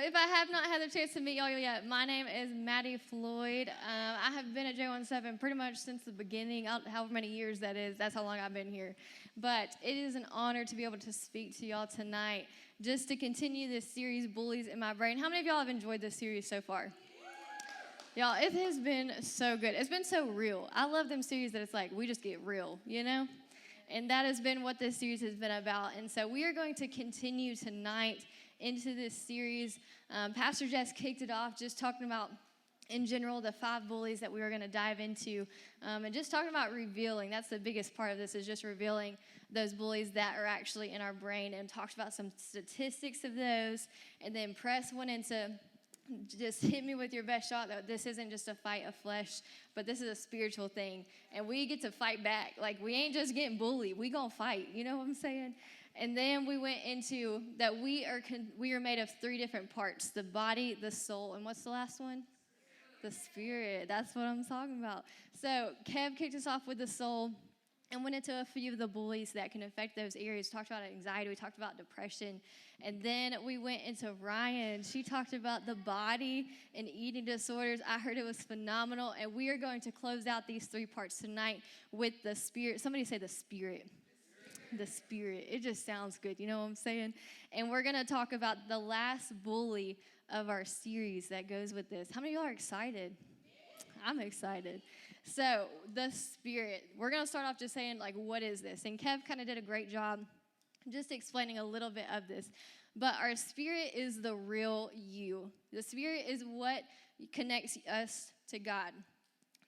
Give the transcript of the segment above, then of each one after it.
if I have not had the chance to meet y'all yet, my name is Maddie Floyd. I have been at J17 pretty much since the beginning, however many years that is. That's how long I've been here. But it is an honor to be able to speak to y'all tonight, just to continue this series, Bullies in My Brain. How many of y'all have enjoyed this series so far? Y'all, it has been so good. It's been so real. I love them series that it's like, we just get real, you know? And that has been what this series has been about. And so we are going to continue tonight into this series. Pastor Jess kicked it off just talking about, in general, the 5 bullies that we were going to dive into. And just talking about revealing. That's the biggest part of this, is just revealing those bullies that are actually in our brain. And talked about some statistics of those. And then Press went into just hit me with your best shot, that this isn't just a fight of flesh, but this is a spiritual thing. And we get to fight back. Like, we ain't just getting bullied. We gonna fight. You know what I'm saying? And then we went into that we are made of 3 different parts: the body, the soul, and what's the last one? The spirit. That's what I'm talking about. So Kev kicked us off with the soul and went into a few of the bullies that can affect those areas. Talked about anxiety. We talked about depression. And then we went into Ryan. She talked about the body and eating disorders. I heard it was phenomenal. And we are going to close out these 3 parts tonight with the spirit. Somebody say the spirit. The spirit. It just sounds good. You know what I'm saying? And we're going to talk about the last bully of our series that goes with this. How many of y'all are excited? I'm excited. So the spirit. We're going to start off just saying, like, what is this? And Kev kind of did a great job just explaining a little bit of this. But our spirit is the real you. The spirit is what connects us to God.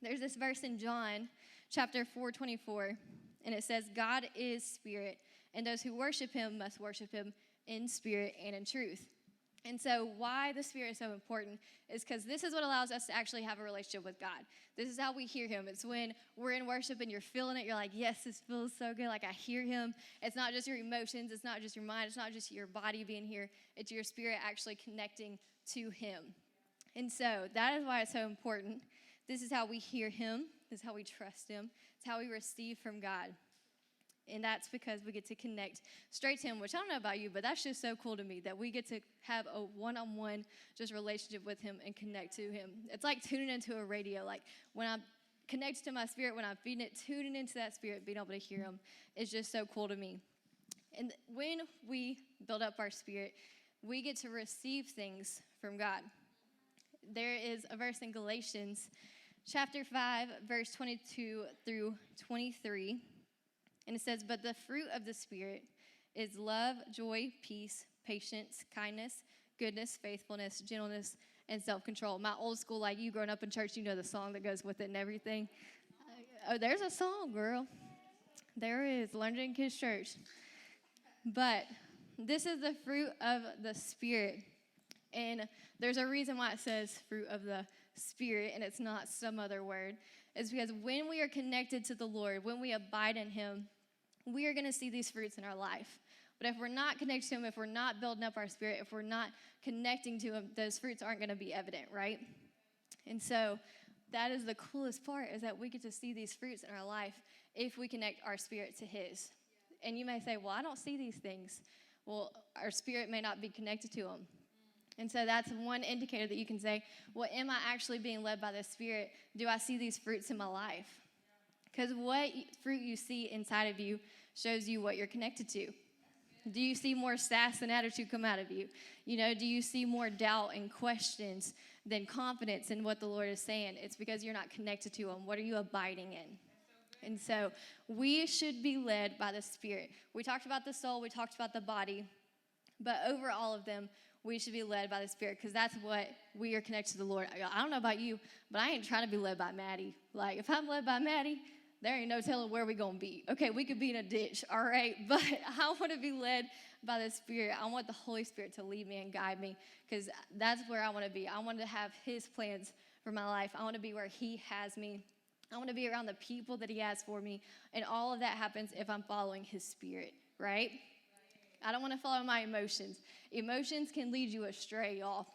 There's this verse in John chapter 4:24. And it says, God is spirit, and those who worship him must worship him in spirit and in truth. And so why the spirit is so important is because this is what allows us to actually have a relationship with God. This is how we hear him. It's when we're in worship and you're feeling it. You're like, yes, this feels so good. Like, I hear him. It's not just your emotions. It's not just your mind. It's not just your body being here. It's your spirit actually connecting to him. And so that is why it's so important. This is how we hear him. This is how we trust him. It's how we receive from God. And that's because we get to connect straight to him, which I don't know about you, but that's just so cool to me that we get to have a one-on-one just relationship with him and connect to him. It's like tuning into a radio. Like, when I'm connected to my spirit, when I'm feeding it, tuning into that spirit, being able to hear him is just so cool to me. And when we build up our spirit, we get to receive things from God. There is a verse in Galatians chapter 5, verse 22 through 23, and it says, but the fruit of the Spirit is love, joy, peace, patience, kindness, goodness, faithfulness, gentleness, and self-control. My old school, like you growing up in church, you know the song that goes with it and everything. Oh, there's a song, girl. There is, Learned in Kids Church. But this is the fruit of the Spirit, and there's a reason why it says fruit of the Spirit, and it's not some other word. It's because when we are connected to the Lord, when we abide in him, we are going to see these fruits in our life. But if we're not connected to him, if we're not building up our spirit, if we're not connecting to him, those fruits aren't going to be evident, right? And so that is the coolest part, is that we get to see these fruits in our life if we connect our spirit to his. And you may say, well, I don't see these things. Well, our spirit may not be connected to him. And so that's one indicator that you can say, well, am I actually being led by the Spirit? Do I see these fruits in my life? Because what fruit you see inside of you shows you what you're connected to. Do you see more sass and attitude come out of you? You know, do you see more doubt and questions than confidence in what the Lord is saying? It's because you're not connected to him. What are you abiding in? And so we should be led by the Spirit. We talked about the soul. We talked about the body. But over all of them, we should be led by the Spirit, because that's what we are connected to the Lord. I don't know about you, but I ain't trying to be led by Maddie. Like, if I'm led by Maddie, there ain't no telling where we're going to be. Okay, we could be in a ditch, all right? But I want to be led by the Spirit. I want the Holy Spirit to lead me and guide me, because that's where I want to be. I want to have his plans for my life. I want to be where he has me. I want to be around the people that he has for me. And all of that happens if I'm following his Spirit, right? I don't want to follow my emotions. Emotions can lead you astray, y'all.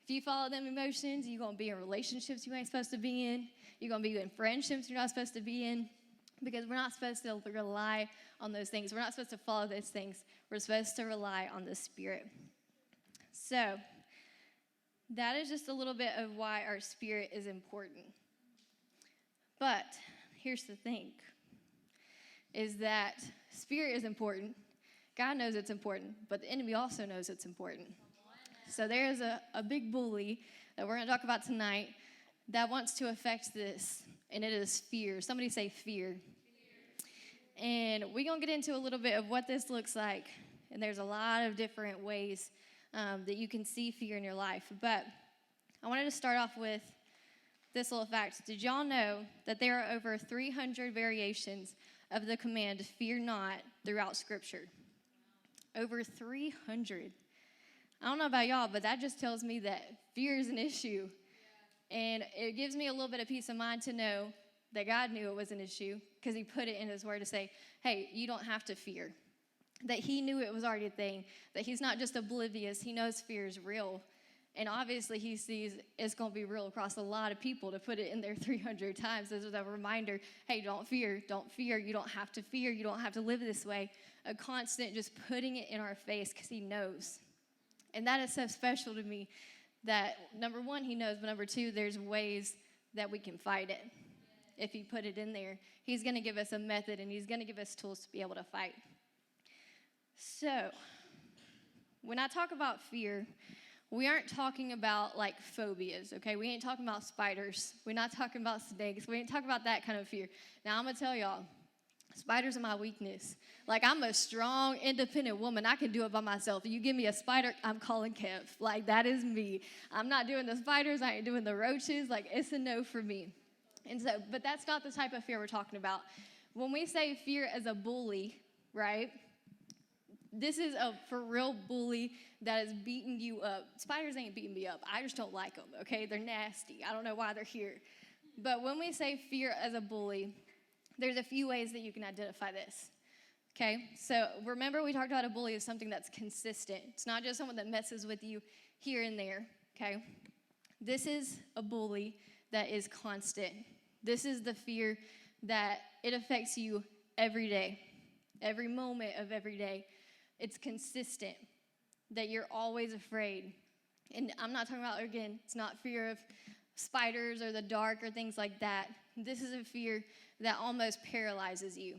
If you follow them emotions, you're going to be in relationships you ain't supposed to be in. You're going to be in friendships you're not supposed to be in. Because we're not supposed to rely on those things. We're not supposed to follow those things. We're supposed to rely on the Spirit. So that is just a little bit of why our spirit is important. But here's the thing, is that spirit is important. God knows it's important, but the enemy also knows it's important. So there's a big bully that we're going to talk about tonight that wants to affect this, and it is fear. Somebody say fear. And we're going to get into a little bit of what this looks like, and there's a lot of different ways that you can see fear in your life. But I wanted to start off with this little fact. Did y'all know that there are over 300 variations of the command, fear not, throughout Scripture? Over 300. I don't know about y'all, but that just tells me that fear is an issue. And it gives me a little bit of peace of mind to know that God knew it was an issue because he put it in his word to say, hey, you don't have to fear. That he knew it was already a thing, that he's not just oblivious. He knows fear is real. And obviously he sees it's going to be real across a lot of people to put it in there 300 times as a reminder, hey, don't fear, you don't have to fear, you don't have to live this way. A constant just putting it in our face because he knows. And that is so special to me that, number one, he knows, but number two, there's ways that we can fight it. If he put it in there, he's going to give us a method and he's going to give us tools to be able to fight. So, when I talk about fear, we aren't talking about like phobias, okay? We ain't talking about spiders. We're not talking about snakes. We ain't talking about that kind of fear. Now, I'm going to tell y'all, spiders are my weakness. Like, I'm a strong, independent woman. I can do it by myself. You give me a spider, I'm calling Kev. Like, that is me. I'm not doing the spiders. I ain't doing the roaches. Like, it's a no for me. And so, but that's not the type of fear we're talking about. When we say fear as a bully, right? This is a for real bully that is beating you up. Spiders ain't beating me up. I just don't like them, okay? They're nasty. I don't know why they're here. But when we say fear as a bully, there's a few ways that you can identify this, okay? So remember we talked about a bully as something that's consistent. It's not just someone that messes with you here and there, okay? This is a bully that is constant. This is the fear that it affects you every day, every moment of every day. It's consistent, that you're always afraid. And I'm not talking about, again, it's not fear of spiders or the dark or things like that. This is a fear that almost paralyzes you,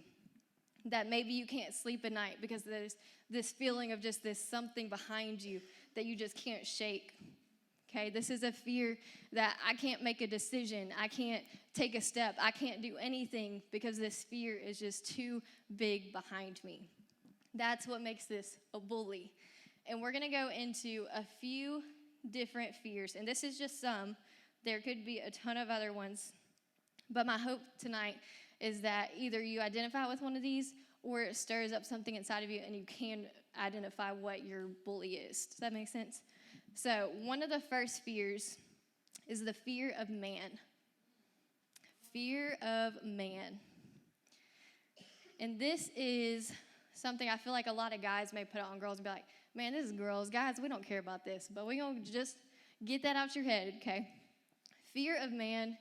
that maybe you can't sleep at night because there's this feeling of just this something behind you that you just can't shake. Okay, this is a fear that I can't make a decision. I can't take a step. I can't do anything because this fear is just too big behind me. That's what makes this a bully. And we're going to go into a few different fears. And this is just some. There could be a ton of other ones. But my hope tonight is that either you identify with one of these or it stirs up something inside of you and you can identify what your bully is. Does that make sense? So one of the first fears is the fear of man. Fear of man. And this is something I feel like a lot of guys may put on girls and be like, man, this is girls. Guys, we don't care about this. But we're going to just get that out your head, okay? Fear of man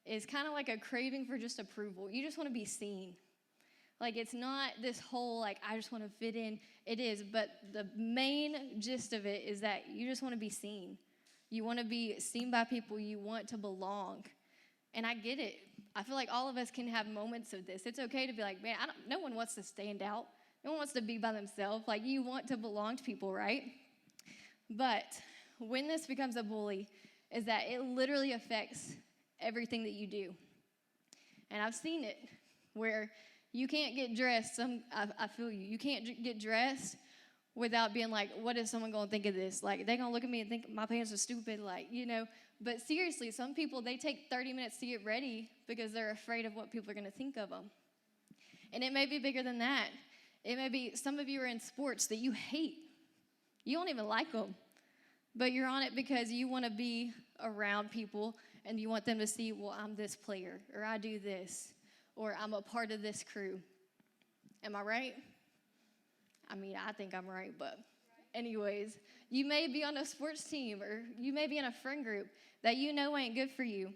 is kind of like a craving for just approval. You just want to be seen. Like, it's not this whole, like, I just want to fit in. It is, but the main gist of it is that you just want to be seen. You want to be seen by people. You want to belong. And I get it. I feel like all of us can have moments of this. It's okay to be like, man, no one wants to stand out. No one wants to be by themselves. Like, you want to belong to people, right? But when this becomes a bully is that it literally affects everything that you do. And I've seen it where you can't get dressed. I feel you. You can't get dressed without being like, what is someone going to think of this? Like, they're going to look at me and think my pants are stupid, like, you know. But seriously, some people, they take 30 minutes to get ready because they're afraid of what people are going to think of them. And it may be bigger than that. It may be some of you are in sports that you hate. You don't even like them. But you're on it because you want to be around people and you want them to see, well, I'm this player, or I do this, or I'm a part of this crew. Am I right? I mean, I think I'm right, but anyways, you may be on a sports team or you may be in a friend group that you know ain't good for you,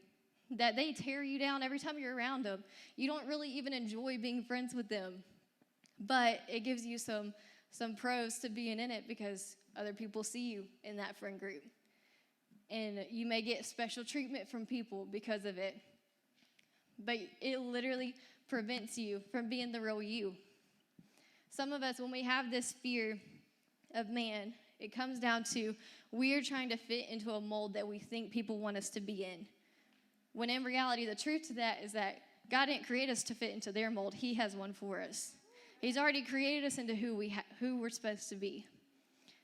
that they tear you down every time you're around them. You don't really even enjoy being friends with them, but it gives you some pros to being in it because other people see you in that friend group. and you may get special treatment from people because of it. But it literally prevents you from being the real you. Some of us, when we have this fear of man, it comes down to we are trying to fit into a mold that we think people want us to be in. When in reality, the truth to that is that God didn't create us to fit into their mold. He has one for us. He's already created us into who we're supposed to be.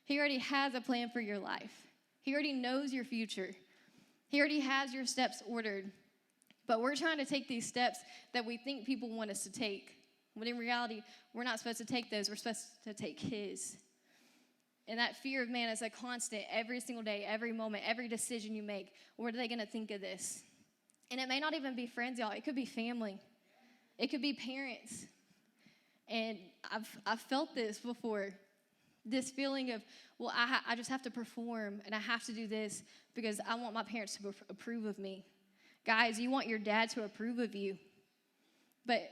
He already has a plan for your life. He already knows your future. He already has your steps ordered. But we're trying to take these steps that we think people want us to take. When in reality, we're not supposed to take those. We're supposed to take his. And that fear of man is a constant every single day, every moment, every decision you make. What are they going to think of this? And it may not even be friends, y'all. It could be family. It could be parents. And I've felt this before. This feeling of, well, I just have to perform, and I have to do this because I want my parents to approve of me. Guys, you want your dad to approve of you. But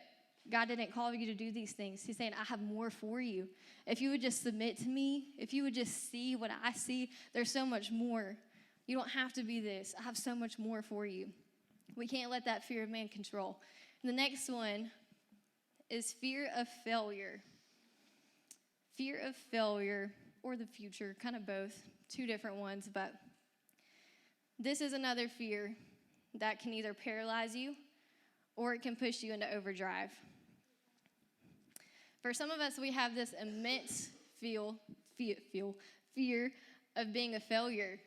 God didn't call you to do these things. He's saying, I have more for you. If you would just submit to me, if you would just see what I see, there's so much more. You don't have to be this. I have so much more for you. We can't let that fear of man control. And the next one is fear of failure. Fear of failure or the future, kind of both, two different ones, but this is another fear that can either paralyze you or it can push you into overdrive. For some of us, we have this immense fear of being a failure.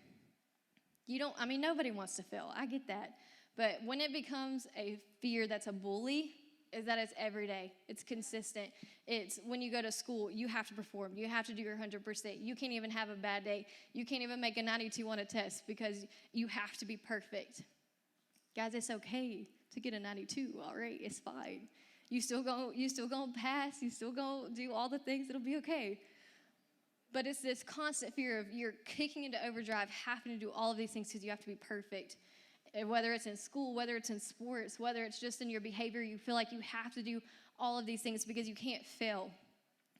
Nobody wants to fail. I get that. But when it becomes a fear that's a bully, is that it's every day. It's consistent. It's when you go to school, you have to perform. You have to do your 100%. You can't even have a bad day. You can't even make a 92 on a test because you have to be perfect. Guys, it's okay to get a 92, all right? It's fine. You still gonna pass. You still gonna do all the things. It'll be okay. But it's this constant fear of you're kicking into overdrive, having to do all of these things because you have to be perfect. And whether it's in school, whether it's in sports, whether it's just in your behavior, you feel like you have to do all of these things because you can't fail.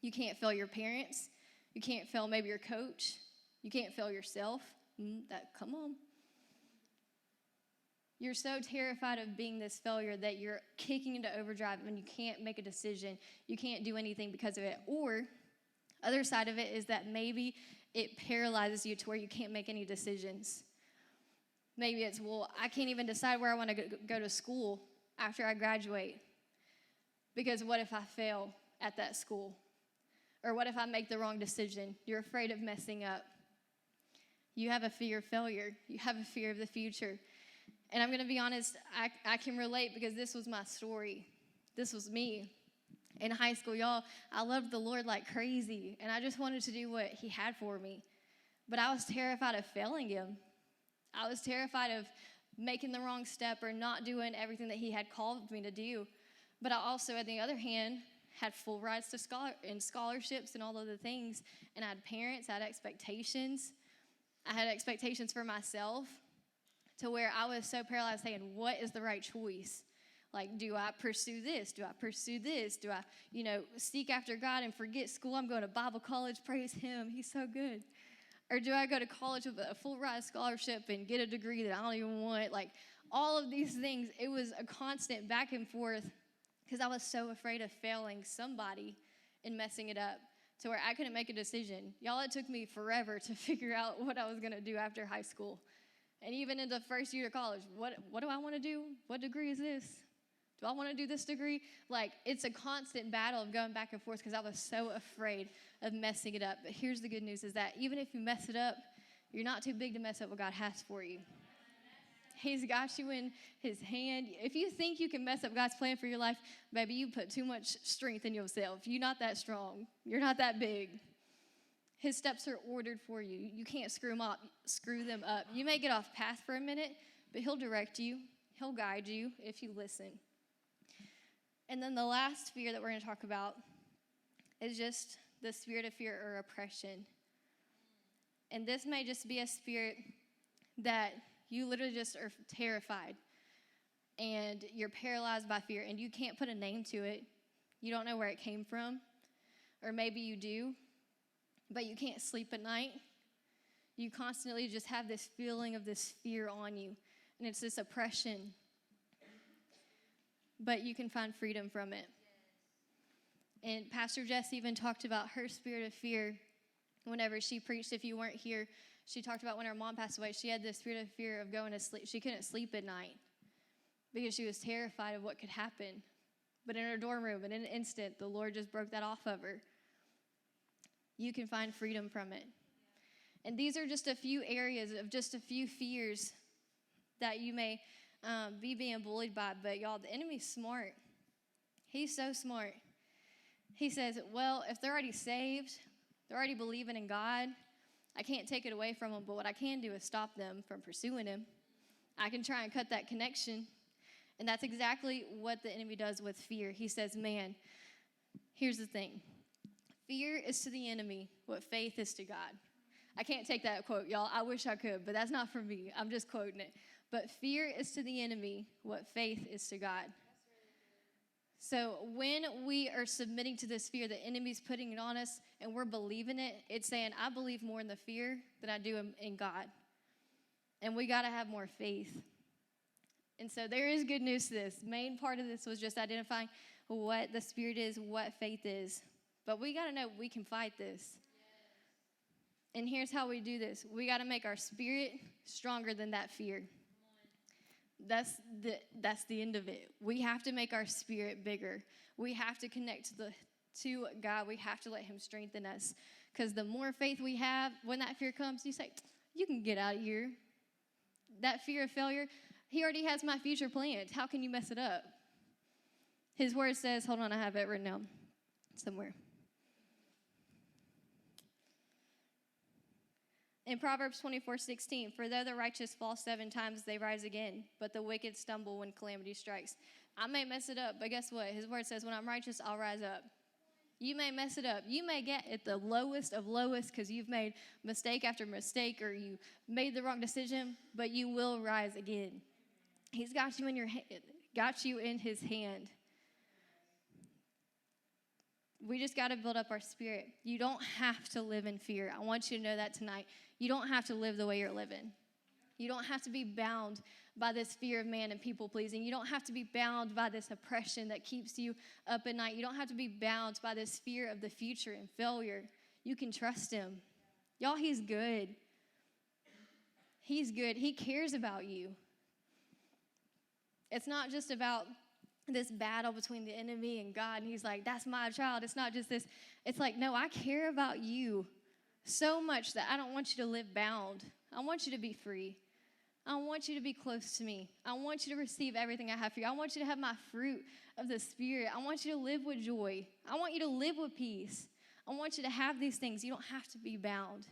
You can't fail your parents. You can't fail maybe your coach. You can't fail yourself. Come on. You're so terrified of being this failure that you're kicking into overdrive and you can't make a decision. You can't do anything because of it. Or other side of it is that maybe it paralyzes you to where you can't make any decisions. Maybe it's, well, I can't even decide where I want to go to school after I graduate because what if I fail at that school? Or what if I make the wrong decision? You're afraid of messing up. You have a fear of failure. You have a fear of the future. And I'm going to be honest, I can relate because this was my story. This was me. In high school, y'all, I loved the Lord like crazy, and I just wanted to do what he had for me. But I was terrified of failing him. I was terrified of making the wrong step or not doing everything that he had called me to do. But I also, on the other hand, had full rights to scholarships and all of the things. And I had parents, I had expectations. I had expectations for myself to where I was so paralyzed saying, what is the right choice? Like, do I pursue this? Do I pursue this? Do I, seek after God and forget school? I'm going to Bible college. Praise him. He's so good. Or do I go to college with a full ride scholarship and get a degree that I don't even want? Like, all of these things, it was a constant back and forth because I was so afraid of failing somebody and messing it up to where I couldn't make a decision. Y'all, it took me forever to figure out what I was going to do after high school. And even in the first year of college, what do I want to do? What degree is this? Do I want to do this degree? Like, it's a constant battle of going back and forth because I was so afraid of messing it up. But here's the good news is that even if you mess it up, you're not too big to mess up what God has for you. He's got you in his hand. If you think you can mess up God's plan for your life, baby, you put too much strength in yourself. You're not that strong. You're not that big. His steps are ordered for you. You can't screw them up. You may get off path for a minute, but he'll direct you. He'll guide you if you listen. And then the last fear that we're going to talk about is just the spirit of fear or oppression. And this may just be a spirit that you literally just are terrified and you're paralyzed by fear and you can't put a name to it. You don't know where it came from. Or maybe you do, but you can't sleep at night. you constantly just have this feeling of this fear on you, and it's this oppression. But you can find freedom from it. And Pastor Jess even talked about her spirit of fear whenever she preached. If you weren't here, she talked about when her mom passed away, she had this spirit of fear of going to sleep. She couldn't sleep at night because she was terrified of what could happen. But in her dorm room, in an instant, the Lord just broke that off of her. You can find freedom from it. And these are just a few areas of just a few fears that you may be being bullied by. But y'all, the enemy's smart. He's so smart. He says, well, if they're already saved, they're already believing in God, I can't take it away from them, but what I can do is stop them from pursuing him. I can try and cut that connection. And that's exactly what the enemy does with fear. He says, man, here's the thing. Fear is to the enemy what faith is to God. I can't take that quote, y'all. I wish I could, but that's not for me. I'm just quoting it. But fear is to the enemy what faith is to God. So when we are submitting to this fear, the enemy's putting it on us, and we're believing it, it's saying, I believe more in the fear than I do in God. And we got to have more faith. And so there is good news to this. Main part of this was just identifying what the spirit is, what faith is. But we got to know we can fight this. And here's how we do this. We got to make our spirit stronger than that fear. That's the end of it. We have to make our spirit bigger. We have to connect to God. We have to let him strengthen us. Because the more faith we have, when that fear comes, you say, you can get out of here. That fear of failure, he already has my future planned. How can you mess it up? His word says, hold on, I have it written down somewhere. In Proverbs 24:16, for though the righteous fall 7 times, they rise again, but the wicked stumble when calamity strikes. I may mess it up, but guess what? His word says, when I'm righteous, I'll rise up. You may mess it up. You may get at the lowest of lowest because you've made mistake after mistake or you made the wrong decision, but you will rise again. He's got you in your hand, got you in his hand. We just got to build up our spirit. You don't have to live in fear. I want you to know that tonight. You don't have to live the way you're living. You don't have to be bound by this fear of man and people pleasing. You don't have to be bound by this oppression that keeps you up at night. You don't have to be bound by this fear of the future and failure. You can trust him. Y'all, he's good. He's good. He cares about you. It's not just about this battle between the enemy and God, and he's like, that's my child. It's not just this. It's like, no, I care about you so much that I don't want you to live bound. I want you to be free. I want you to be close to me. I want you to receive everything I have for you. I want you to have my fruit of the Spirit. I want you to live with joy. I want you to live with peace. I want you to have these things. You don't have to be bound,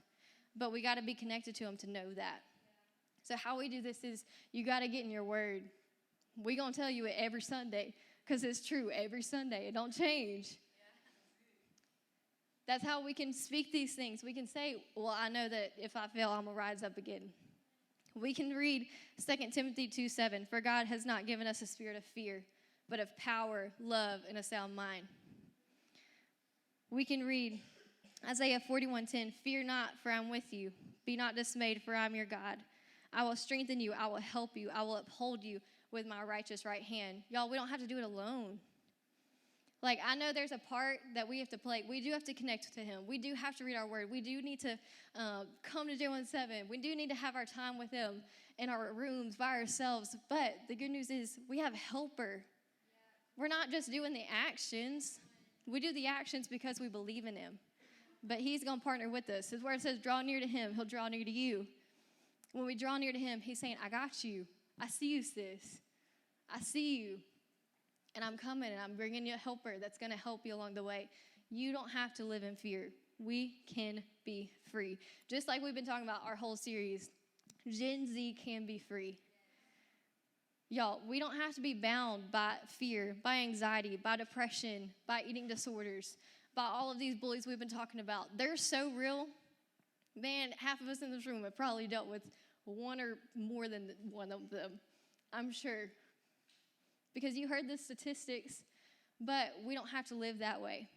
but we got to be connected to him to know that. So how we do this is you got to get in your word. We're going to tell you it every Sunday because it's true every Sunday. It don't change. That's how we can speak these things. We can say, well, I know that if I fail, I'm going to rise up again. We can read 2 Timothy 2:7. For God has not given us a spirit of fear, but of power, love, and a sound mind. We can read Isaiah 41:10. Fear not, for I'm with you. Be not dismayed, for I'm your God. I will strengthen you. I will help you. I will uphold you with my righteous right hand. Y'all, we don't have to do it alone. Like, I know there's a part that we have to play. We do have to connect to him. We do have to read our word. We do need to come to J17. We do need to have our time with him in our rooms by ourselves. But the good news is we have a helper. We're not just doing the actions. We do the actions because we believe in him. But he's going to partner with us. His word says, draw near to him. He'll draw near to you. When we draw near to him, he's saying, I got you. I see you, sis. I see you. And I'm coming, and I'm bringing you a helper that's going to help you along the way. You don't have to live in fear. We can be free. Just like we've been talking about our whole series, Gen Z can be free. Y'all, we don't have to be bound by fear, by anxiety, by depression, by eating disorders, by all of these bullies we've been talking about. They're so real. Man, half of us in this room have probably dealt with one or more than one of them, I'm sure. Because you heard the statistics, but we don't have to live that way.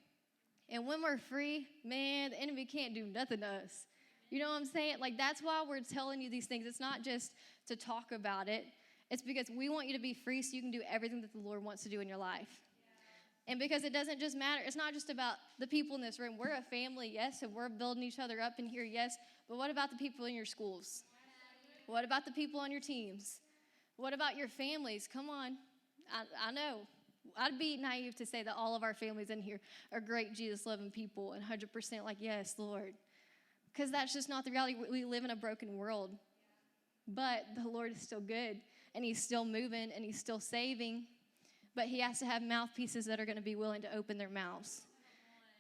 And when we're free, man, the enemy can't do nothing to us. You know what I'm saying? Like, that's why we're telling you these things. It's not just to talk about it. It's because we want you to be free so you can do everything that the Lord wants to do in your life. And because it doesn't just matter, it's not just about the people in this room. We're a family, yes, and we're building each other up in here, yes. But what about the people in your schools? What about the people on your teams? What about your families? Come on. I know. I'd be naive to say that all of our families in here are great Jesus-loving people and 100% like, yes, Lord. Because that's just not the reality. We live in a broken world. But the Lord is still good, and he's still moving, and he's still saving. But he has to have mouthpieces that are going to be willing to open their mouths.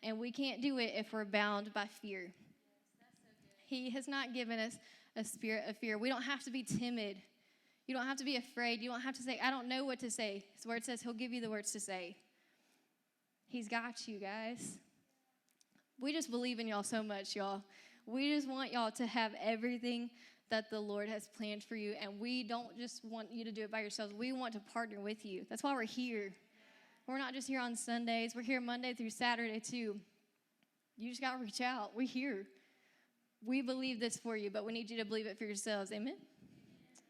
And we can't do it if we're bound by fear. He has not given us a spirit of fear. We don't have to be timid. You don't have to be afraid. You don't have to say, I don't know what to say. His word says he'll give you the words to say. He's got you, guys. We just believe in y'all so much, y'all. We just want y'all to have everything that the Lord has planned for you, and we don't just want you to do it by yourselves. We want to partner with you. That's why we're here. We're not just here on Sundays. We're here Monday through Saturday, too. You just got to reach out. We're here. We believe this for you, but we need you to believe it for yourselves. Amen?